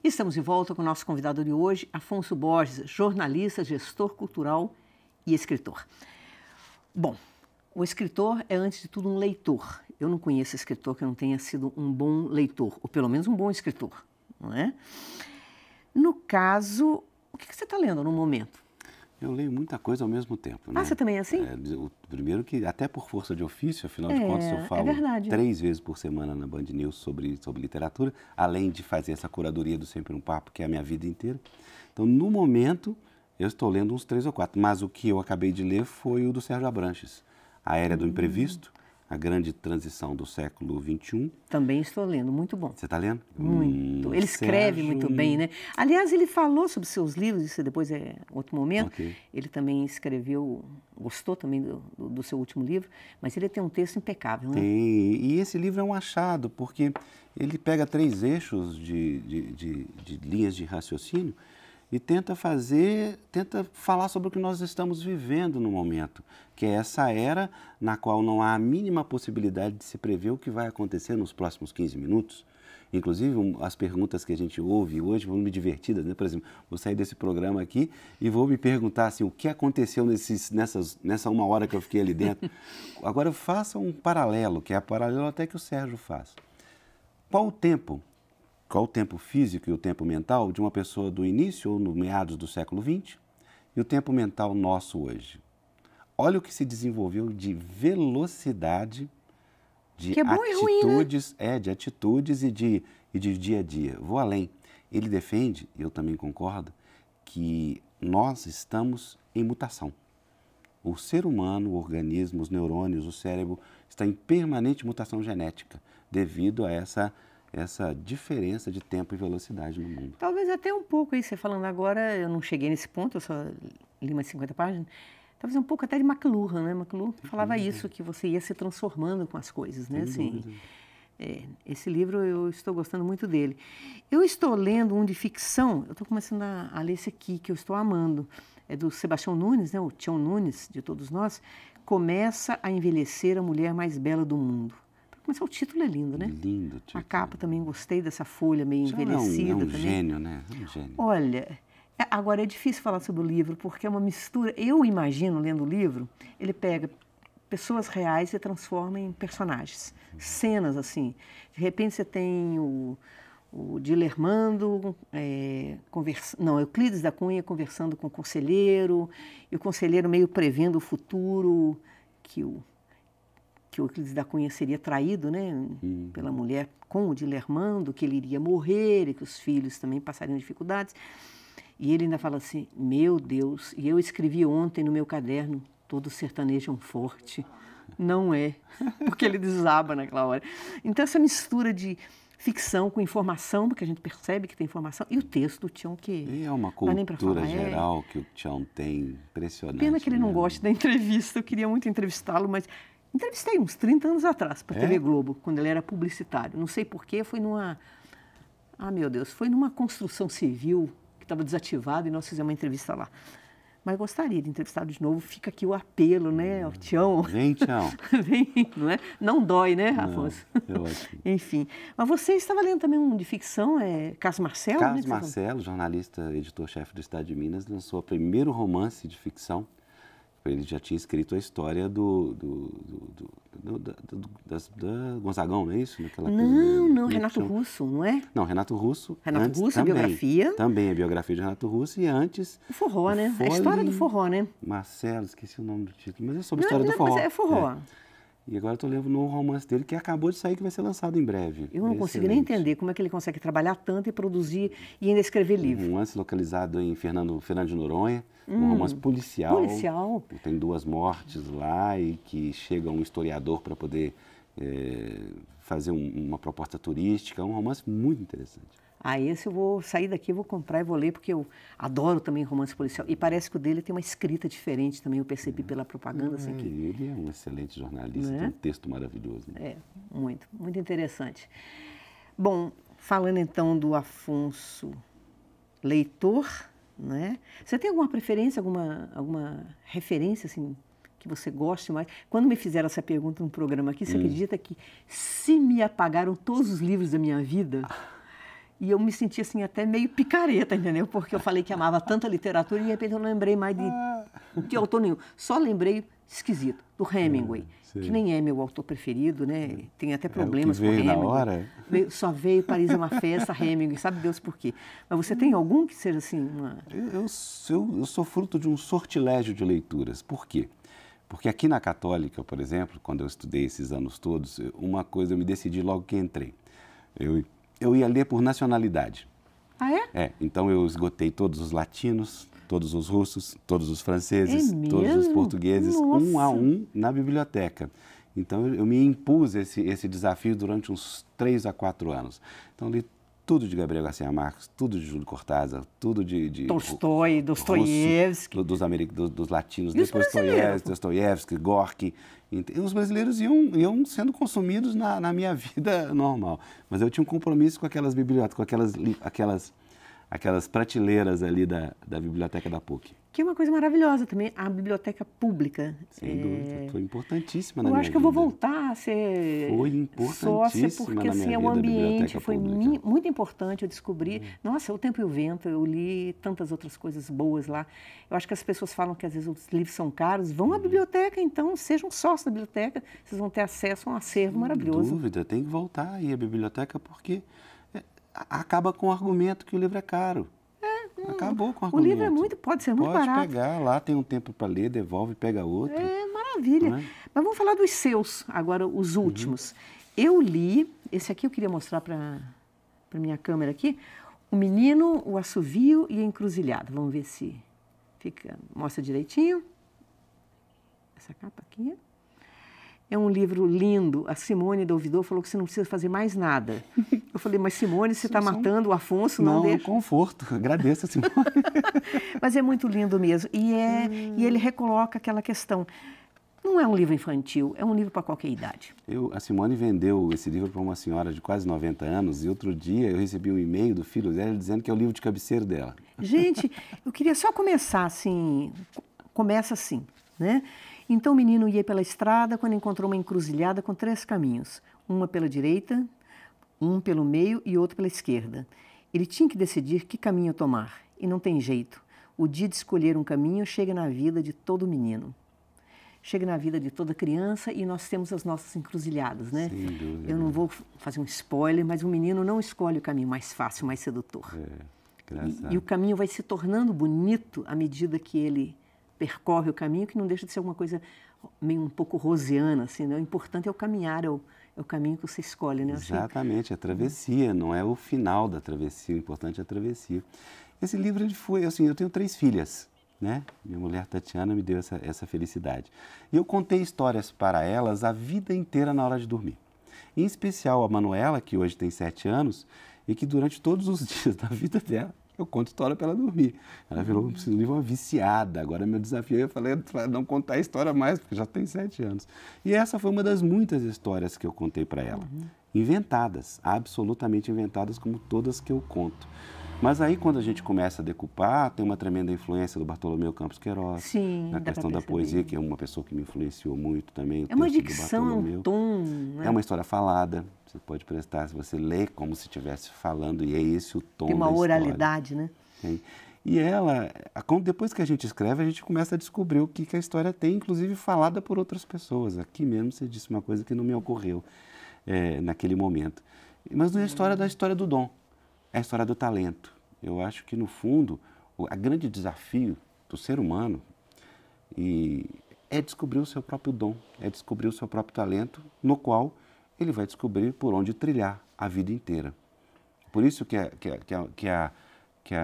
Estamos de volta com o nosso convidado de hoje, Afonso Borges, jornalista, gestor cultural e escritor. Bom, o escritor é, antes de tudo, um leitor. Eu não conheço escritor que não tenha sido um bom leitor, ou pelo menos um bom escritor, não é? No caso, o que você está lendo no momento? Eu leio muita coisa ao mesmo tempo, né? Ah, você também é assim? Primeiro que, até por força de ofício, afinal de contas, eu falo 3 vezes por semana na Band News sobre literatura, além de fazer essa curadoria do Sempre um Papo, que é a minha vida inteira. Então, no momento, eu estou lendo uns 3 ou 4, mas o que eu acabei de ler foi o do Sérgio Abranches, A Era do Imprevisto, a grande transição do século XXI. Também estou lendo, muito bom. Você está lendo? Muito. Ele escreve muito bem, né? Aliás, ele falou sobre seus livros, isso depois é outro momento. Okay. Ele também escreveu, gostou também do seu último livro, mas ele tem um texto impecável, né? Tem, e esse livro é um achado, porque ele pega 3 eixos de linhas de raciocínio e tenta falar sobre o que nós estamos vivendo no momento, que é essa era na qual não há a mínima possibilidade de se prever o que vai acontecer nos próximos 15 minutos. Inclusive, as perguntas que a gente ouve hoje vão me divertidas, né? Por exemplo, vou sair desse programa aqui e vou me perguntar assim, o que aconteceu nessa 1 hora que eu fiquei ali dentro. Agora, faça um paralelo, que é a paralelo até que o Sérgio faz. Qual o tempo físico e o tempo mental de uma pessoa do início ou no meados do século XX e o tempo mental nosso hoje? Olha o que se desenvolveu de velocidade, de atitudes, ruim, né? De atitudes e de dia a dia. Vou além. Ele defende, e eu também concordo, que nós estamos em mutação. O ser humano, o organismo, os neurônios, o cérebro está em permanente mutação genética devido a essa diferença de tempo e velocidade no mundo. Talvez até um pouco aí, você falando agora, eu não cheguei nesse ponto, eu só li umas 50 páginas, talvez um pouco até de McLuhan, né? McLuhan falava isso, que você ia se transformando com as coisas, né? Assim, esse livro eu estou gostando muito dele. Eu estou lendo um de ficção, eu estou começando a ler esse aqui, que eu estou amando, é do Sebastião Nunes, né? O Tião Nunes, de todos nós, Começa a Envelhecer a Mulher Mais Bela do Mundo. Mas o título é lindo, né? Lindo título. A capa também, gostei dessa folha meio envelhecida. É um também. Gênio, né? É um gênio. Olha, agora é difícil falar sobre o livro, porque é uma mistura. Eu imagino, lendo o livro, ele pega pessoas reais e transforma em personagens. Cenas, assim. De repente você tem o Dilermando, Euclides da Cunha conversando com o conselheiro, e o conselheiro meio prevendo o futuro, que o Euclides da Cunha seria traído, né, pela mulher com o Dilermando, que ele iria morrer e que os filhos também passariam dificuldades. E ele ainda fala assim, meu Deus, e eu escrevi ontem no meu caderno, todo sertanejo é um forte. Não é, porque ele desaba naquela hora. Então, essa mistura de ficção com informação, porque a gente percebe que tem informação, e o texto do Tião, que é uma cultura geral que o Tião tem, impressionante. Pena que ele não gosta da entrevista, eu queria muito entrevistá-lo, mas entrevistei uns 30 anos atrás para a TV Globo, quando ele era publicitário. Não sei porquê, foi numa... Ah, meu Deus, foi numa construção civil que estava desativada e nós fizemos uma entrevista lá. Mas gostaria de entrevistá-lo de novo. Fica aqui o apelo, né, ao Tião. Vem, Tião. Vem, não é? Não dói, né, Afonso? É ótimo. Enfim. Mas você estava lendo também um de ficção, Carlos Marcelo? Carlos Marcelo, jornalista, editor-chefe do Estado de Minas, lançou o primeiro romance de ficção. Ele já tinha escrito a história da Gonzagão, não é isso? Não, Renato Russo, não é? Não, Renato Russo. Renato Russo, também, a biografia. Também a biografia de Renato Russo e antes... O forró, né? A história do forró, né? Marcelo, esqueci o nome do título, mas é sobre a história do forró. Mas é forró. E agora estou lendo um romance dele que acabou de sair, que vai ser lançado em breve. Eu não consigo nem entender como é que ele consegue trabalhar tanto e produzir e ainda escrever livro. Um romance localizado em Fernando de Noronha, um romance policial. Policial. Tem 2 mortes lá e que chega um historiador para poder fazer uma proposta turística. É um romance muito interessante. Esse eu vou sair daqui, vou comprar e vou ler, porque eu adoro também romance policial. E parece que o dele tem uma escrita diferente também, eu percebi pela propaganda. Assim, que... Ele é um excelente jornalista, tem um texto maravilhoso. Né? Muito, muito interessante. Bom, falando então do Afonso leitor, né? Você tem alguma preferência, alguma referência, assim, que você goste mais? Quando me fizeram essa pergunta no programa aqui, você acredita que se me apagaram todos os livros da minha vida... E eu me senti assim até meio picareta, entendeu? Porque eu falei que amava tanta literatura e de repente eu não lembrei mais de autor nenhum. Só lembrei, esquisito, do Hemingway, que nem é meu autor preferido, né? Tem até problemas com Hemingway. Na hora? Só veio Paris é uma festa, Hemingway, sabe Deus por quê. Mas você tem algum que seja assim? Eu sou fruto de um sortilégio de leituras. Por quê? Porque aqui na Católica, por exemplo, quando eu estudei esses anos todos, uma coisa eu me decidi logo que entrei. Eu ia ler por nacionalidade. Ah, é? Então eu esgotei todos os latinos, todos os russos, todos os franceses, todos os portugueses, um a um na biblioteca. Então eu me impus esse desafio durante uns 3 a 4 anos. Então li tudo de Gabriel Garcia Marques, tudo de Júlio Cortázar, tudo de Tolstói, Dostoiévski. Dos latinos, E depois Dostoiévski, Gorky. E os brasileiros iam sendo consumidos na minha vida normal. Mas eu tinha um compromisso com aquelas bibliotecas, com aquelas prateleiras ali da biblioteca da PUC. Que é uma coisa maravilhosa também, a biblioteca pública. Sem dúvida, foi importantíssima na minha vida. Eu acho que eu vou voltar a ser sócia, porque assim, o ambiente foi muito importante, eu descobri. Nossa, O Tempo e o Vento, eu li tantas outras coisas boas lá. Eu acho que as pessoas falam que às vezes os livros são caros. Vão à biblioteca, então, sejam sócios da biblioteca, vocês vão ter acesso a um acervo maravilhoso. Sem dúvida, tem que voltar aí à biblioteca, porque acaba com o argumento que o livro é caro. Acabou com o argumento. O livro pode ser muito barato. Pode pegar, lá tem um tempo para ler, devolve, pega outro. Maravilha. Mas vamos falar dos seus, agora os últimos. Eu li, esse aqui eu queria mostrar para minha câmera aqui, O Menino, o Assovio e a Encruzilhada. Vamos ver se mostra direitinho. Essa capa aqui. É um livro lindo. A Simone da Ouvidor falou que você não precisa fazer mais nada. Eu falei, mas Simone, você está matando o Afonso, não deixa? Não, conforto. Agradeço a Simone. Mas é muito lindo mesmo. E ele recoloca aquela questão. Não é um livro infantil, é um livro para qualquer idade. A Simone vendeu esse livro para uma senhora de quase 90 anos e outro dia eu recebi um e-mail do filho dela dizendo que é o livro de cabeceira dela. Gente, eu queria só começar assim, começa assim, né? Então o menino ia pela estrada quando encontrou uma encruzilhada com 3 caminhos, uma pela direita, um pelo meio e outro pela esquerda. Ele tinha que decidir que caminho tomar, e não tem jeito. O dia de escolher um caminho chega na vida de todo menino. Chega na vida de toda criança e nós temos as nossas encruzilhadas, né? Sem dúvida. Eu não vou fazer um spoiler, mas o menino não escolhe o caminho mais fácil, mais sedutor. E o caminho vai se tornando bonito à medida que ele percorre o caminho, que não deixa de ser alguma coisa meio um pouco rosiana, assim, né? O importante é o caminhar, é o caminho que você escolhe, né? Exatamente, a travessia, não é o final da travessia, o importante é a travessia. Esse livro, ele foi, assim, eu tenho 3 filhas, né? Minha mulher Tatiana me deu essa felicidade. E eu contei histórias para elas a vida inteira na hora de dormir. Em especial a Manuela, que hoje tem 7 anos, e que durante todos os dias da vida dela, eu conto história para ela dormir. Ela virou um livro uma viciada. Agora meu desafio, eu falei, não contar história mais, porque já tem 7 anos. E essa foi uma das muitas histórias que eu contei para ela. Inventadas, absolutamente inventadas, como todas que eu conto. Mas aí, quando a gente começa a decupar, tem uma tremenda influência do Bartolomeu Campos Queiroz. Sim, na questão da poesia, que é uma pessoa que me influenciou muito também. É uma dicção, um tom. Né? É uma história falada. Você pode prestar, se você lê como se estivesse falando, e é esse o tom da história. Tem uma oralidade, né? Tem. E ela, depois que a gente escreve, a gente começa a descobrir o que a história tem, inclusive falada por outras pessoas. Aqui mesmo você disse uma coisa que não me ocorreu naquele momento. Mas não é a história do dom. É a história do talento. Eu acho que, no fundo, o grande desafio do ser humano é descobrir o seu próprio dom, é descobrir o seu próprio talento, no qual ele vai descobrir por onde trilhar a vida inteira. Por isso que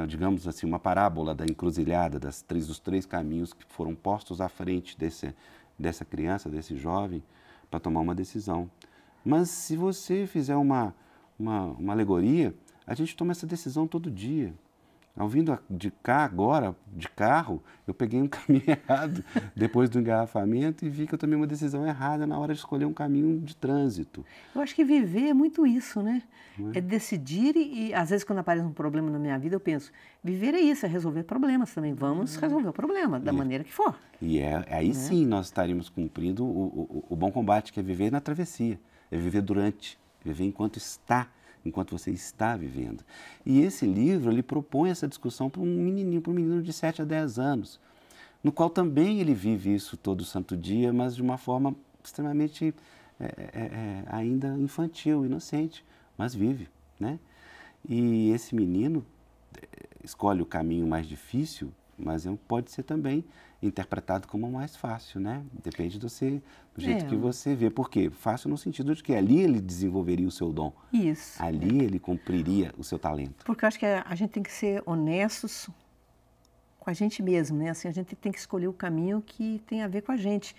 digamos assim, uma parábola da encruzilhada, dos 3 caminhos que foram postos à frente dessa criança, desse jovem, para tomar uma decisão. Mas se você fizer uma alegoria, a gente toma essa decisão todo dia. Ao vindo de cá agora, de carro, eu peguei um caminho errado depois do engarrafamento e vi que eu tomei uma decisão errada na hora de escolher um caminho de trânsito. Eu acho que viver é muito isso, né? É decidir e às vezes quando aparece um problema na minha vida eu penso, viver é isso, é resolver problemas também. Vamos resolver o problema da maneira que for. E aí sim nós estaríamos cumprindo o bom combate, que é viver na travessia, é viver durante, viver enquanto está enquanto você está vivendo. E esse livro, ele propõe essa discussão para um menino de 7 a 10 anos, no qual também ele vive isso todo santo dia, mas de uma forma extremamente ainda infantil, inocente, mas vive, né? E esse menino escolhe o caminho mais difícil, mas pode ser também interpretado como o mais fácil, né? Depende do jeito que você vê. Por quê? Fácil no sentido de que ali ele desenvolveria o seu dom. Isso. Ali ele cumpriria o seu talento. Porque eu acho que a gente tem que ser honestos com a gente mesmo, né? Assim, a gente tem que escolher o caminho que tem a ver com a gente.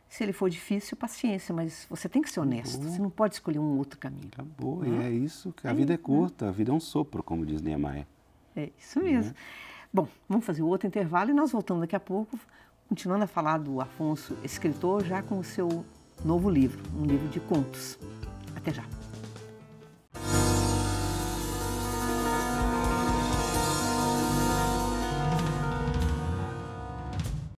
Se ele for difícil, paciência, mas você tem que ser honesto. Você não pode escolher um outro caminho. Acabou. E é isso, que a vida é curta, a vida é um sopro, como diz Niemeyer. É isso mesmo. Bom, vamos fazer outro intervalo e nós voltamos daqui a pouco, continuando a falar do Afonso, escritor, já com o seu novo livro, um livro de contos. Até já.